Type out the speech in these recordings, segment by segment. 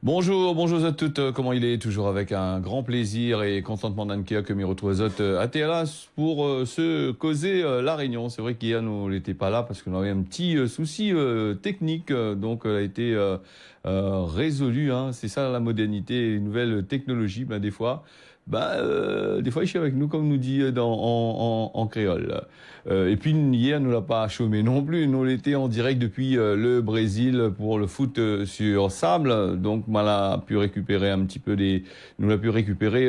Bonjour, bonjour à toutes. Comment il est? Toujours avec un grand plaisir et contentement d'Ankia que m'y retrouve à Théalas pour se causer la réunion. C'est vrai qu'hier nous n'était pas là parce qu'on avait un petit souci technique, donc elle a été résolu. Hein. C'est ça la modernité, les nouvelles technologies. Des fois, il est avec nous, comme nous dit en créole. Et puis hier, nous l'a pas chômé non plus. Nous l'étions en direct depuis le Brésil pour le foot sur sable. Donc, on a pu récupérer nous l'a pu récupérer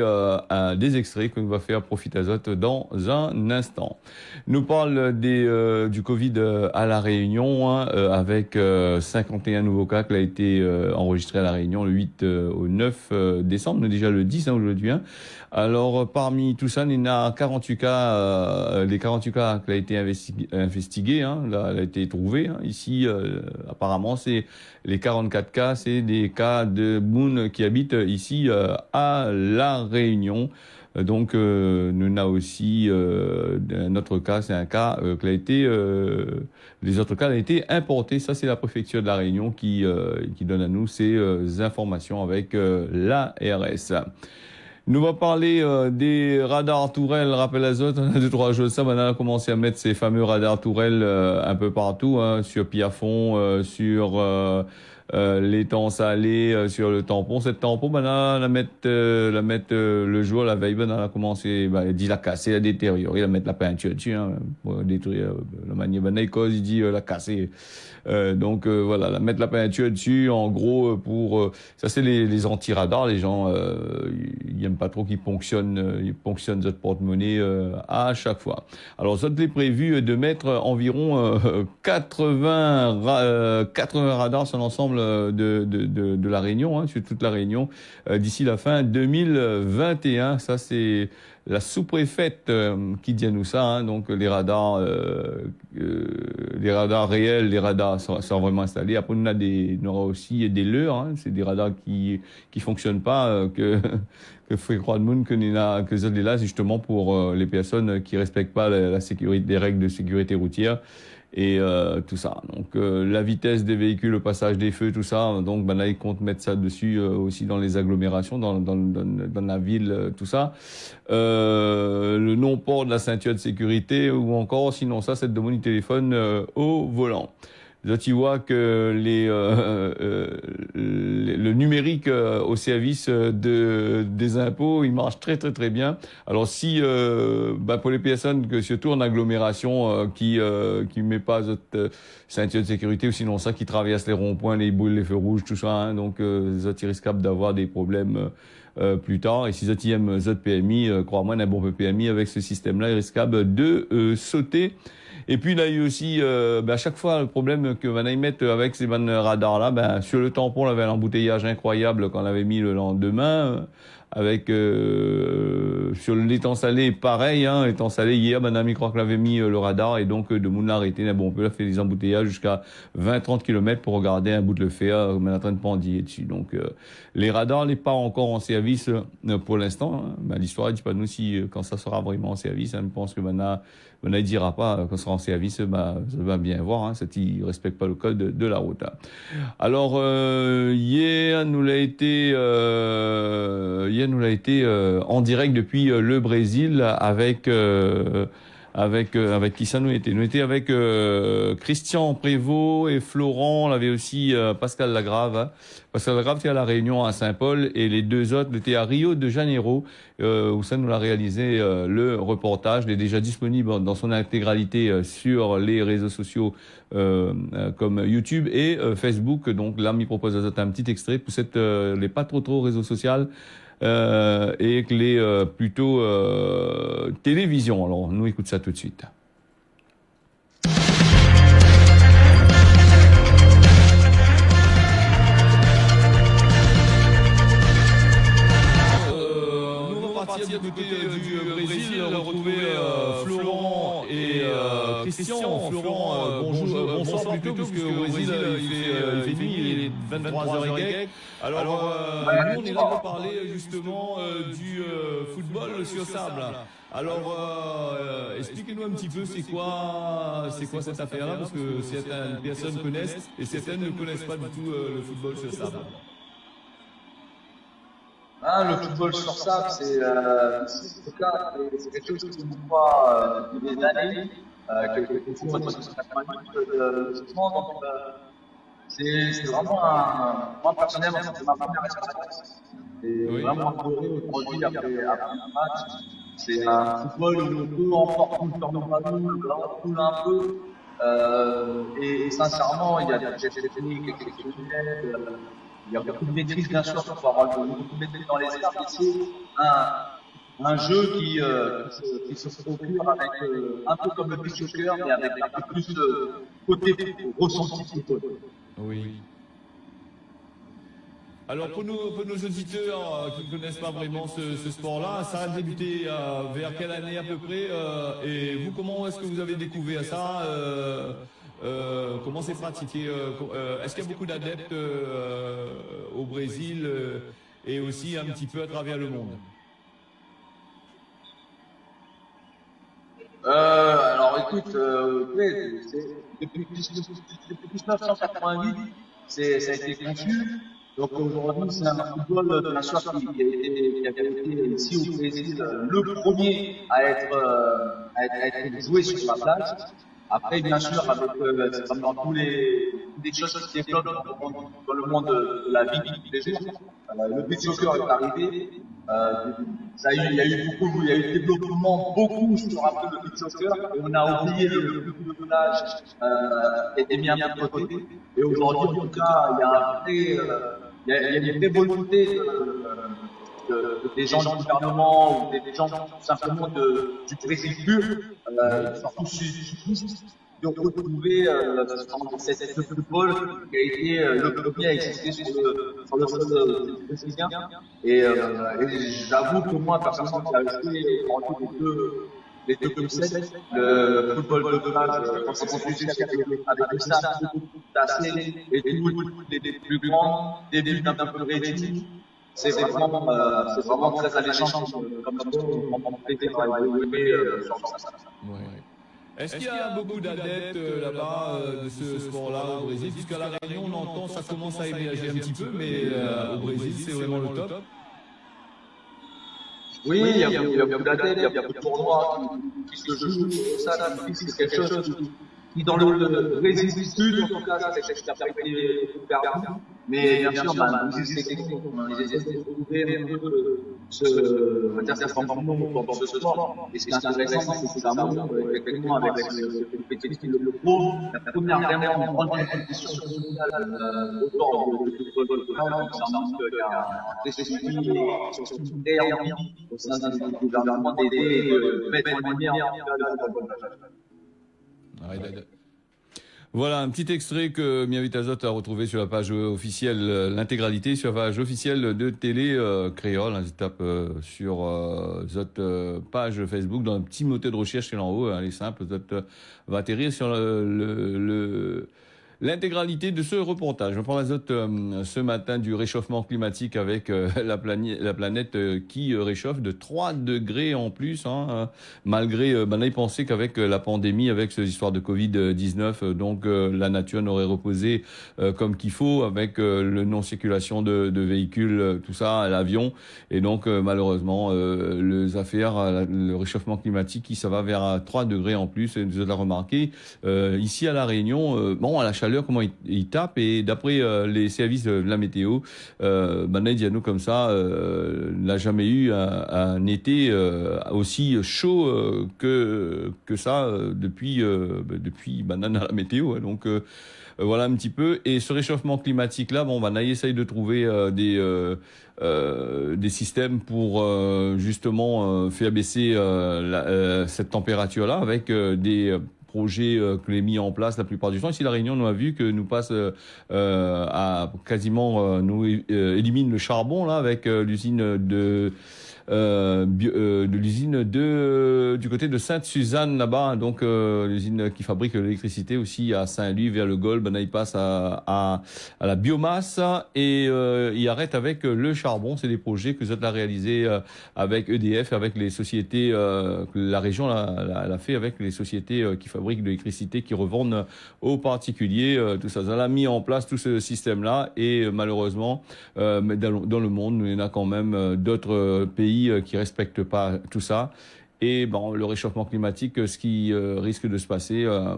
des extraits que nous va faire Profit Azote dans un instant. Nous parle du Covid à la Réunion, hein, avec 51 nouveaux cas qui a été enregistré à la Réunion le 8 au 9 décembre. On est déjà le 10 hein, aujourd'hui. Hein. Alors, parmi tout ça, il y a 48 cas, les 48 cas qui a été investigués, hein, là, elle a été trouvée. Hein. Ici, apparemment, c'est les 44 cas, c'est des cas de Moon qui habitent ici à La Réunion. Donc, nous avons aussi un autre cas, c'est un cas qui a été, les autres cas ont été importés. Ça, c'est la préfecture de La Réunion qui donne à nous ces informations avec l'ARS. Nous va parler des radars tourelles, rappel azote, on a 2-3 jours de ça, maintenant on a commencé à mettre ces fameux radars tourelles un peu partout, hein, sur Piafond, sur l'étang salé, sur le tampon. Cette tampon, maintenant la mettre le jour, la veille, maintenant on a commencé, il dit la casser, la détériorer, la mettre la peinture dessus, hein, pour détruire la manière, cause, il dit la casser. Donc voilà, la mettre la peinture dessus, en gros, ça c'est les anti-radars, les gens ils aiment pas trop qu'ils ponctionnent notre porte-monnaie à chaque fois. Alors ça est prévu de mettre environ 80 radars sur l'ensemble de la Réunion, hein, sur toute la Réunion, d'ici la fin 2021. Ça c'est la sous-préfète qui dit à nous ça, hein, donc les radars réels, les radars sont vraiment installés. Après on aura aussi des leurres, hein, c'est des radars qui fonctionnent pas, que fait croire le monde que ça là justement pour les personnes qui respectent pas la sécurité, des règles de sécurité routière. Et tout ça. Donc la vitesse des véhicules, le passage des feux, tout ça. Donc là ils comptent mettre ça dessus aussi dans les agglomérations, dans la ville, tout ça. Le non-port de la ceinture de sécurité ou encore, sinon ça, c'est de demander du téléphone au volant. Là, tu vois que le numérique au service des impôts, il marche très très très bien. Alors si pour les personnes que surtout en agglomération qui met pas votre ceinture de sécurité ou sinon ça qui traverse les ronds-points, les boules, les feux rouges, tout ça, hein, donc ça risque d'avoir des problèmes plus tard. Et si vous aiment votre PMI, crois-moi, un bon PMI avec ce système-là, il risque de sauter. Et puis là, il y a aussi, à chaque fois, le problème que van mettent avec ces radars-là, sur le tampon, on avait un embouteillage incroyable qu'on avait mis le lendemain. Avec sur l'étang salé, pareil, hein, l'étang salé hier, madame, il croit qu'on avait mis le radar et donc de moun l'a arrêté. Bon, on peut faire des embouteillages jusqu'à 20-30 km pour regarder un bout de le fer, on est en train de pendiller dessus. Donc les radars n'est pas encore en service pour l'instant. Hein. L'histoire ne dit pas nous si quand ça sera vraiment en service. Hein, je pense que maintenant il dira pas quand ça sera en service, ça va bien voir. Hein, il respecte pas le code de la route. Hein. Alors hier nous l'a été en direct depuis le Brésil avec qui ça nous était. Nous était avec Christian Prévost et Florent. On avait aussi Pascal Lagrave. Hein. Pascal Lagrave était à La Réunion, à Saint-Paul, et les deux autres étaient à Rio de Janeiro, où ça nous l'a réalisé le reportage. Il est déjà disponible dans son intégralité sur les réseaux sociaux comme YouTube et Facebook. Donc là, il propose un petit extrait pour les pas trop réseaux sociaux. Et que les plutôt télévision. Alors, nous écoute ça tout de suite. Nous on va partir du côté du Brésil, retrouver Florent et Christian. Florent, bonsoir plutôt, puisque au Brésil, il fait nuit, il est 23h et quelques. Alors, nous, on est là pour parler justement du football sur sable. Alors, expliquez-nous un petit peu, c'est quoi cette affaire-là, parce que certaines personnes connaissent et certaines ne connaissent pas du tout le football sur sable. Hein, le football sur sable, ici, en tout cas, c'est quelque chose qui nous voit depuis des années, que font notre système de donc c'est vraiment moi personnellement, c'est ma première expérience. C'est Oui. vraiment adoré aujourd'hui après un match. C'est un football où peu importe où le temps de ballon, le ballon coule un peu. Et sincèrement, il y a des gestes techniques exceptionnels, il y a beaucoup de maîtrise, bien sûr, pour avoir beaucoup de maîtrise dans les airs, mais c'est un jeu qui se procure avec, un peu comme le beach soccer, mais avec un peu plus de côté ressenti football. Oui. Alors pour nos auditeurs qui ne connaissent pas vraiment ce sport-là, ça a débuté vers quelle année à peu près et vous, comment est-ce que vous avez découvert ça comment c'est pratiqué est-ce qu'il y a beaucoup d'adeptes au Brésil et aussi un petit peu à travers le monde? Alors écoute, ouais, depuis 1988, ça a été conçu. Donc aujourd'hui, c'est un football bien sûr qui avait été ici au Brésil le premier à être joué sur la plage. Après, bien sûr, avec c'est comme dans tous les choses qui se développent dans le monde de la vie de tous les jours. Le beach soccer est arrivé. Il y a eu beaucoup, il y a eu développement beaucoup sur un peu le beach soccer. Et on a oublié le coup de plage qui a été mis un peu de côté. Et aujourd'hui, en tout cas, il y a un vrai, il y a une vraie volonté des gens du gouvernement ou des gens tout simplement du Brésil pur, Oui. surtout sudistes, de retrouver ce football qui a été le premier à exister sur le sol brésilien. Et j'avoue que moi, personnellement, qui a joué entre les deux concepts, le football de plage, quand c'est construit avec le sable tassé et tout, les plus grands, des buts un peu plus réduits, c'est vraiment très alléchant comme sport. On prend plaisir à évoluer sur ça. Ouais. Est-ce qu'il y a beaucoup d'adeptes là-bas de ce sport-là au Brésil? Puisqu'à La Réunion, on entend, ça commence à émerger un petit peu, mais au Brésil, c'est vraiment le top. Oui, il y a beaucoup d'adeptes, il y a beaucoup de tournois qui se jouent sur ça, c'est quelque chose qui dans le Brésil du Sud, en tout cas, c'est quelque chose qui a pas été perdu. Mais bien sûr, bah, nous, c'est quelque chose qu'on essaie de trouver un peu on va dire, cette formation dans ce sport. Et ce qui est intéressant, c'est que ça montre effectivement avec le compétitif, le pro, la première vraiment grande compétition mondiale autour du football local, donc ça montre qu'il y a un vrai suivi et envie au sein du gouvernement d'aider et de mettre en lumière en tout cas le football local. Ouais, voilà un petit extrait que Miavit Azot a retrouvé sur la page officielle, l'intégralité sur la page officielle de Télé Créole. Hein, je tape sur Zot page Facebook dans un petit moteur de recherche qui est en haut. Elle est simple. Zot va atterrir sur l'intégralité de ce reportage. Je prends l'azote ce matin du réchauffement climatique avec la planète qui réchauffe de 3 degrés en plus, hein, malgré, on a pensé qu'avec la pandémie, avec ces histoires de Covid-19, donc la nature n'aurait reposé comme qu'il faut, avec le non-circulation de véhicules, tout ça, à l'avion. Et donc, malheureusement, les affaires, le réchauffement climatique, ça va vers 3 degrés en plus. Et vous avez remarqué, ici à La Réunion, bon, à la chaleur, comment il tape, et d'après les services de la météo, Banaï Diano comme ça n'a jamais eu un été aussi chaud que ça depuis Banane à la météo, hein. Donc voilà un petit peu. Et ce réchauffement climatique là, bon, Banaï essaye de trouver des systèmes pour justement faire baisser cette température là avec des projet que l'est mis en place la plupart du temps. Ici, La Réunion, nous a vu que nous passe à quasiment nous élimine le charbon là avec l'usine de l'usine du côté de Sainte-Suzanne là-bas, donc l'usine qui fabrique l'électricité aussi à Saint-Louis vers le Golfe. Ben, il passe à la biomasse et il arrête avec le charbon. C'est des projets que Zot a réalisés avec EDF, avec les sociétés que la région l'a fait avec les sociétés qui fabriquent de l'électricité, qui revendent aux particuliers. Tout ça, ça a mis en place tout ce système-là et malheureusement, mais dans le monde, il y en a quand même d'autres pays qui respectent pas tout ça. Et bon, le réchauffement climatique, ce qui risque de se passer à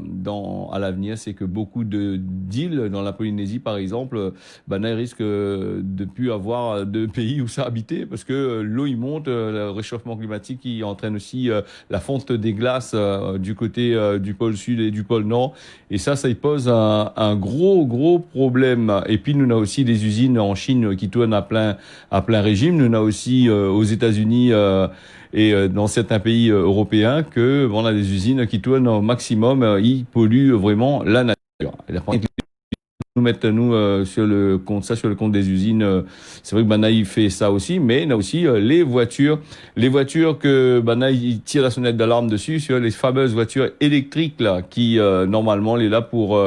l'avenir, c'est que beaucoup d'îles dans la Polynésie, par exemple, ils risquent de plus avoir de pays où ça habiter parce que l'eau y monte, le réchauffement climatique qui entraîne aussi la fonte des glaces du côté du pôle sud et du pôle nord. Et ça y pose un gros problème. Et puis nous on a aussi des usines en Chine qui tournent à plein régime. Nous on a aussi aux États-Unis et dans certains pays européens que on a des usines qui tournent au maximum, ils polluent vraiment la nature. Nous mettre sur le compte des usines, c'est vrai que Banaï fait ça aussi, mais il y a aussi les voitures que Banaï tire la sonnette d'alarme dessus, sur les fameuses voitures électriques là qui normalement elle est là pour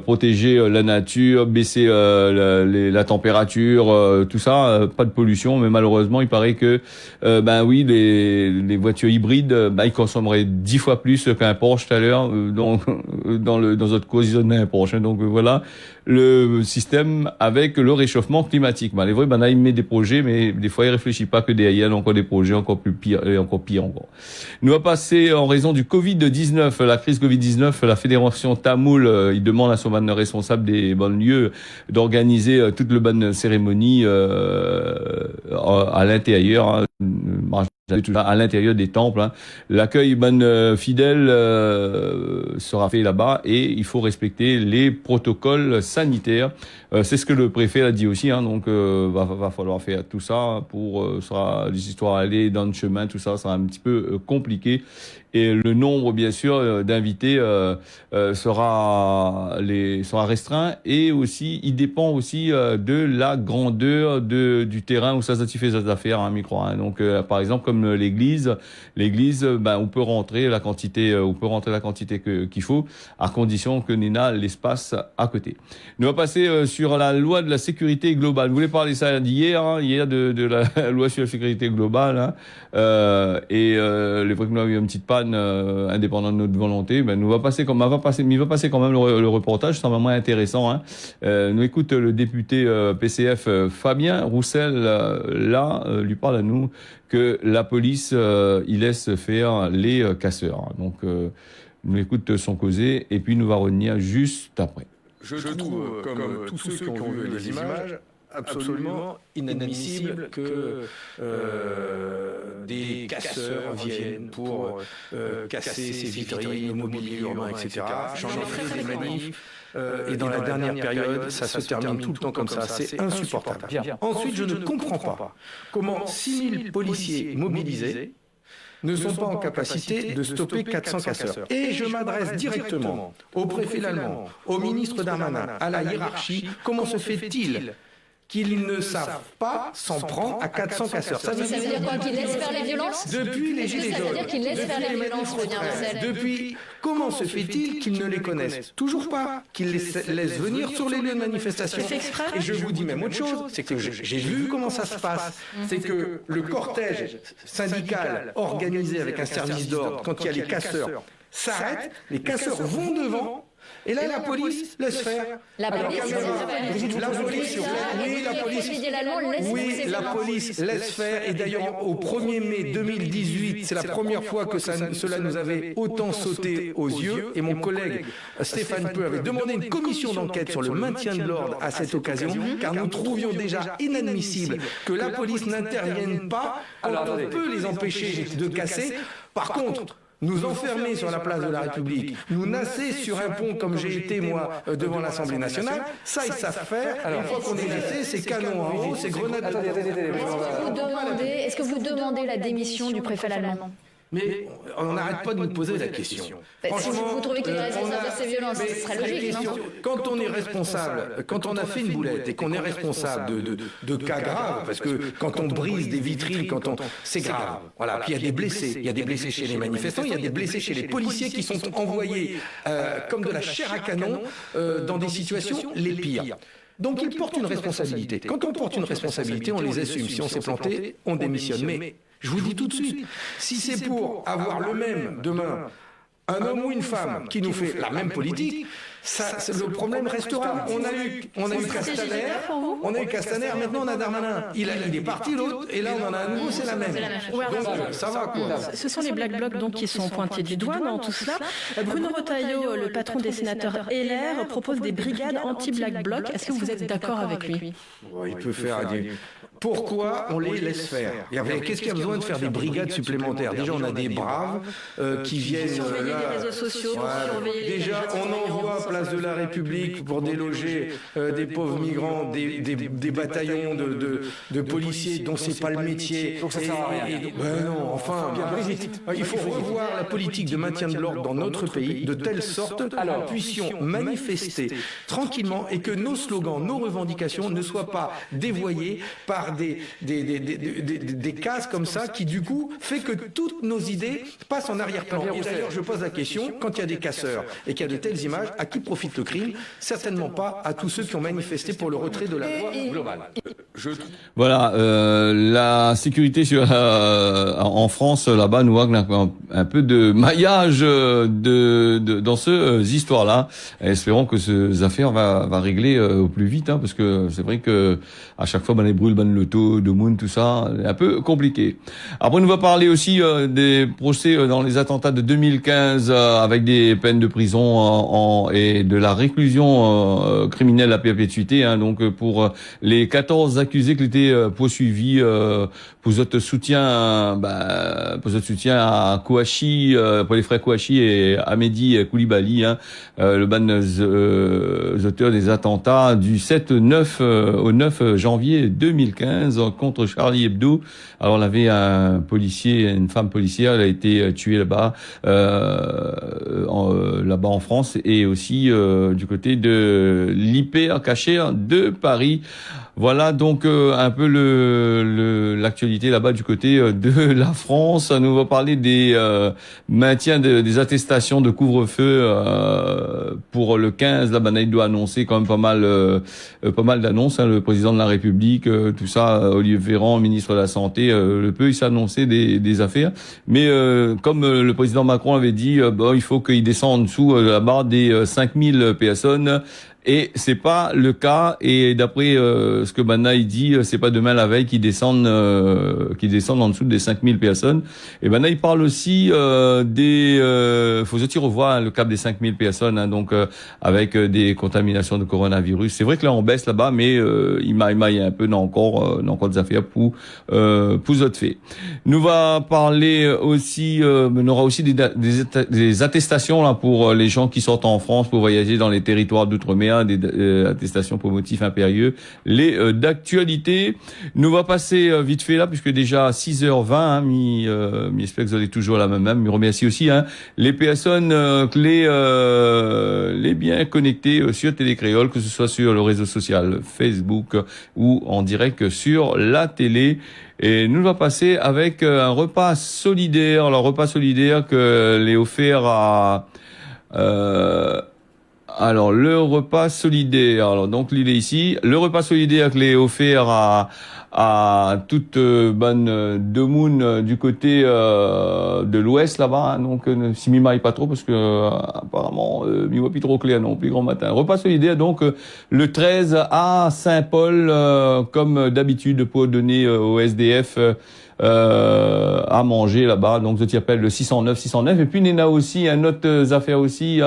protéger la nature, baisser la température, tout ça, pas de pollution, mais malheureusement il paraît que les voitures hybrides ils consommeraient 10 fois plus qu'un Porsche tout à l'heure dans notre cause ils ont un Porsche, donc voilà le système avec le réchauffement climatique. Les vrais, il met des projets, mais des fois, il réfléchit pas que derrière, il y a encore des projets encore plus pires, et encore pire encore. Nous va passer en raison du Covid-19, la crise Covid-19, la fédération Tamoul, il demande à son ban responsable des banlieues d'organiser toute le ban cérémonie, à l'intérieur, à l'intérieur des temples. L'accueil fidèle sera fait là-bas et il faut respecter les protocoles sanitaires. C'est ce que le préfet a dit aussi, donc va falloir faire tout ça pour les histoires aller dans le chemin, tout ça sera un petit peu compliqué. Et le nombre, bien sûr, d'invités sera restreint et aussi, il dépend aussi de la grandeur du terrain où ça fait des affaires, micro. Donc, par exemple, comme l'église, on peut rentrer la quantité, qu'il faut, à condition que Nina l'espace à côté. Nous allons passer sur la loi de la sécurité globale. Vous voulez parler ça d'hier, hier de la loi sur la sécurité globale, et les fois que nous avons eu une petite panne indépendant de notre volonté, il va passer quand même le reportage, c'est vraiment intéressant. Nous écoute le député PCF Fabien Roussel lui parle à nous que la police il laisse faire les casseurs. Donc nous écoute son causé et puis nous va revenir juste après. Je trouve, comme tous ceux qui ont vu les images, absolument inadmissible que des casseurs viennent pour casser ces vitrines, le mobilier urbain, etc. J'en ai fait des manifs et dans la dernière période, ça se termine tout le temps comme ça. C'est insupportable. Ensuite, je ne comprends pas comment 6000 policiers mobilisés ne sont pas en capacité de stopper 400 casseurs. Et je m'adresse directement au préfet Lallement, au ministre Darmanin, à la hiérarchie. Comment se fait-il qu'ils ne savent pas s'en prendre à 400 casseurs? Ça veut dire quoi? Qu'ils laissent faire les violences? Depuis les Gilets jaunes. Ça veut dire qu'ils laissent faire les violences, Fabien Roussel. Depuis, comment se fait-il qu'ils ne les connaissent toujours pas? Qu'ils les laissent venir sur les lieux de manifestation? Et je vous dis même autre chose, c'est que j'ai vu comment ça se passe. C'est que le cortège syndical organisé avec un service d'ordre, quand il y a les casseurs, s'arrête, les casseurs vont devant. Et là, la police laisse faire. La police laisse faire. Et d'ailleurs, au 1er mai 2018, c'est la première fois que cela nous avait autant sauté aux yeux. Et mon collègue Stéphane Peu avait demandé une commission d'enquête sur le maintien de l'ordre à cette occasion, car nous trouvions déjà inadmissible que la police n'intervienne pas quand on peut les empêcher de casser. Par contre, nous enfermer sur la place de la République, nous nasser sur un pont comme j'ai été moi devant l'Assemblée nationale, ça ils savent faire. Une fois qu'on est laissé, c'est canon en haut, c'est grenade. Est-ce que vous demandez la démission du préfet Lallement? Mais on n'arrête pas de nous poser la question. Si vous trouvez qu'il est responsable de ces violences, ce serait logique, non? Quand on est responsable, quand on a fait une boulette et qu'on est responsable de cas graves, parce que quand on brise des vitrines, c'est grave. Voilà. Puis il y a des blessés. Il y a des blessés chez les manifestants, il y a des blessés chez les policiers qui sont envoyés comme de la chair à canon dans des situations les pires. Donc ils portent une responsabilité. Quand on porte une responsabilité, on les assume. Si on s'est planté, on démissionne. Mais je vous dis tout de suite, si c'est pour avoir le même demain, un homme ou une femme qui nous fait la même politique, le problème restera. On a eu Castaner, maintenant on a Darmanin. Il est parti l'autre, et là on en a un nouveau, c'est la même. Donc ça va quoi. Ce sont les Black Blocs donc qui sont pointés du doigt dans tout cela. Bruno Retailleau, le patron des sénateurs LR, propose des brigades anti-Black Bloc. Est-ce que vous êtes d'accord avec lui? Il peut faire des... Pourquoi on les laisse faire? Qu'est-ce qu'il y a besoin de faire des brigades supplémentaires? Déjà, on a des braves qui viennent surveiller les réseaux sociaux, surveiller déjà, on envoie à Place de la République pour déloger des pauvres migrants, des bataillons de policiers dont c'est pas le métier. Donc ça sert à rien. Non, enfin, il faut revoir la politique de maintien de l'ordre dans notre pays de telle sorte que nous puissions manifester tranquillement et que nos slogans, nos revendications ne soient pas dévoyés par des cases comme ça qui du coup fait que toutes nos idées passent en arrière-plan. Et d'ailleurs je pose la question, quand il y a des casseurs et qu'il y a de telles images, à qui profite le crime? Certainement pas à tous ceux qui ont manifesté pour le retrait de la loi globale. Voilà, la sécurité en France, là-bas, nous avons un peu de maillage dans ces histoires-là. Espérons que ces affaires va régler au plus vite, parce que c'est vrai que à chaque fois, les brûle, le taux de Moon, tout ça, c'est un peu compliqué. Après, on va parler aussi des procès dans les attentats de 2015 avec des peines de prison et de la réclusion criminelle à perpétuité. Donc pour les 14 accusés qui étaient poursuivis pour votre soutien, à Kouachi, pour les frères Kouachi et Ahmedi Koulibaly, le ban auteurs des attentats du 7-9 au 9 janvier 2015 contre Charlie Hebdo. Alors, on avait une femme policière, elle a été tuée là-bas en France et aussi du côté de l'hyper caché de Paris. Voilà donc un peu l'actualité là-bas du côté de la France. Nous va parler des maintiens des attestations de couvre-feu pour le 15. Là, il doit annoncer quand même pas mal d'annonces. Le président de la République, tout ça, Olivier Véran, ministre de la Santé, il s'est annoncé des affaires. Mais comme le président Macron avait dit, il faut qu'il descende en dessous de la barre des 5000 personnes. Et c'est pas le cas. Et d'après ce que Banaï dit, c'est pas demain la veille qu'ils descendent en dessous des 5000 personnes. Et Banaï parle aussi faut aussi revoir le cap des 5000 personnes, donc avec des contaminations de coronavirus. C'est vrai que là on baisse là-bas, mais il y a un peu encore des affaires pour autres faits. Nous va parler aussi, on aura aussi des attestations là pour les gens qui sortent en France pour voyager dans les territoires d'outre-mer. Des attestations pour motifs impérieux, les d'actualité. Nous va passer vite fait là, puisque déjà 6h20, j'espère que vous allez toujours la même. Je remercie aussi les personnes les bien connectées sur Télécréole, que ce soit sur le réseau social Facebook ou en direct sur la télé. Et nous va passer avec un repas solidaire. Alors, repas solidaire que les offert à alors, le repas solidaire. Alors, donc, il est ici. Le repas solidaire que l'est offert à toute bonne Demoun du côté de l'ouest là-bas. Donc, si m'y maille pas trop parce que apparemment, m'y voit plus trop clair non plus grand matin. Repas solidaire, donc, le 13 à Saint-Paul, comme d'habitude, pour donner au SDF à manger là-bas. Donc, je t'y appelle le 609. Et puis, il y a aussi un autre affaire aussi,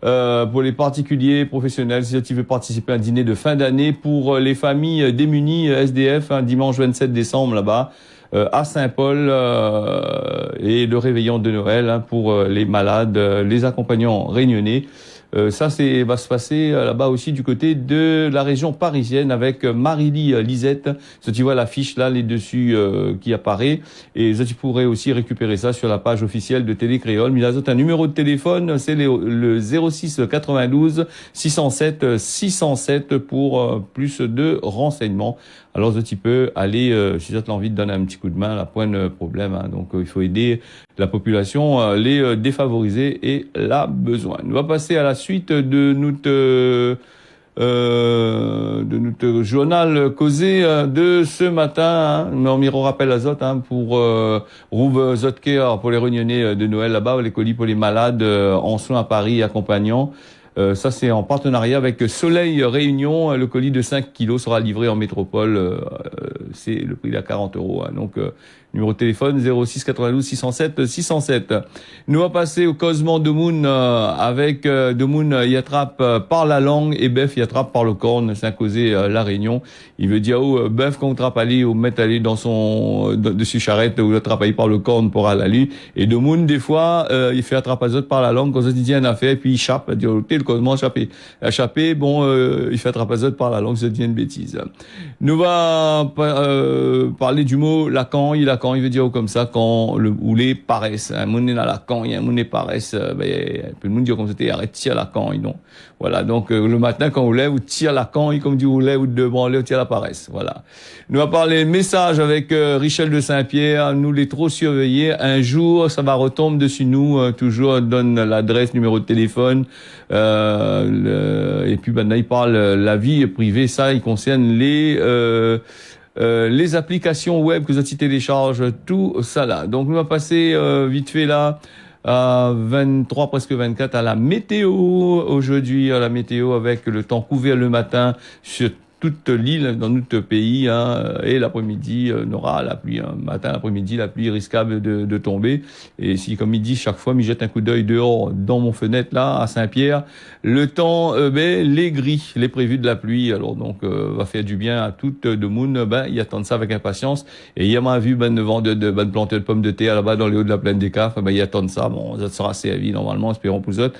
pour les particuliers, professionnels, si tu veux participer à un dîner de fin d'année pour les familles démunies SDF, dimanche 27 décembre là-bas, à Saint-Paul, et le réveillon de Noël pour les malades, les accompagnants réunionnais. Ça va se passer là-bas aussi du côté de la région parisienne avec Marily Lisette. Tu vois l'affiche là, les dessus qui apparaît. Et tu pourrais aussi récupérer ça sur la page officielle de Télé Créole. Mais là, un numéro de téléphone, c'est le 06 92 607 607 pour plus de renseignements. Alors, tu peux aller, si tu as envie de donner un petit coup de main, là, point de problème. Hein. Donc, il faut aider la population, les défavorisés et la besoin. On va passer à la suite de notre journal causé de ce matin. Hein. Mais on m'y rappelle à Zot pour Rouve Zotker pour les réunionnais de Noël là-bas, les colis pour les malades en soins à Paris accompagnants. Ça, c'est en partenariat avec Soleil Réunion. Le colis de 5 kilos sera livré en métropole. C'est le prix à 40 €. Hein. Donc, numéro de téléphone 06 92 607 607. Nous va passer au causement de Moon avec de Moon y attrape par la langue et Bef y attrape par le corne. C'est un causé la Réunion. Il veut dire Bef qu'on trappe aller ou mettre aller dans son dessus charrette ou attrape aller par le corne pour aller à lui. Et de Moon des fois il fait attraper les autres par la langue quand il dit un affaire puis il chape. Il dit le causement échappé. Bon il fait attraper les autres par la langue, ça devient une bêtise. Nous va parler du mot Lacan. Il veut dire comme ça quand ou les paresse. Un monde dans Lacan, il y a un monde paresse. Tout le monde dit comme c'était arrête tire Lacan. Donc voilà. Donc le matin quand vous lève, vous tire Lacan, comme dit vous lève ou de branler, vous tire la paresse. Voilà. Nous va parler message avec Richel de Saint-Pierre. Nous les trop surveiller. Un jour, ça va retomber dessus nous. Toujours donne l'adresse, numéro de téléphone. Et puis maintenant il parle la vie privée. Ça, il concerne les applications web que vous téléchargez, tout ça là. Donc, on va passer vite fait là à 23, presque 24 à la météo aujourd'hui, à la météo avec le temps couvert le matin sur toute l'île, dans notre pays, hein, et l'après-midi, on aura la pluie, hein, matin, l'après-midi, la pluie risquable de tomber. Et si, comme il dit, chaque fois, je jette un coup d'œil dehors dans mon fenêtre, là, à Saint-Pierre, le temps, les gris, les prévus de la pluie, alors, donc, va faire du bien à toute de monde, ils attendent ça avec impatience. Et hier, m'a vu, de planter de pommes de terre là-bas dans les hauts de la plaine des Cafres, ils attendent ça, bon, ça sera servi, normalement, espérons pour eux.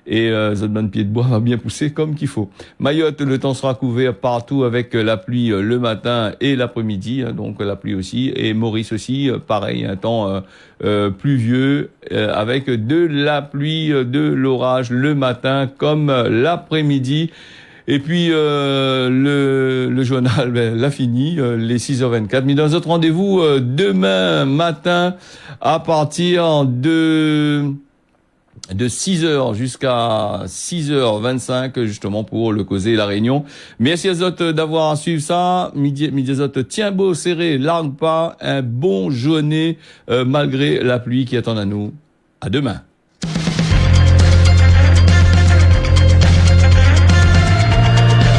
Et Zodman Pied de Bois va bien pousser comme qu'il faut. Mayotte, le temps sera couvert partout avec la pluie le matin et l'après-midi, donc la pluie aussi. Et Maurice aussi, pareil, un temps pluvieux avec de la pluie, de l'orage le matin comme l'après-midi. Et puis le journal l'a fini, les 6h24. Mais dans notre rendez-vous demain matin à partir de 6h jusqu'à 6h25, justement, pour le causer la réunion. Merci à vous d'avoir suivi ça. Midi tiens beau, serré, largue pas, un bon journée, malgré la pluie qui attend à nous. À demain.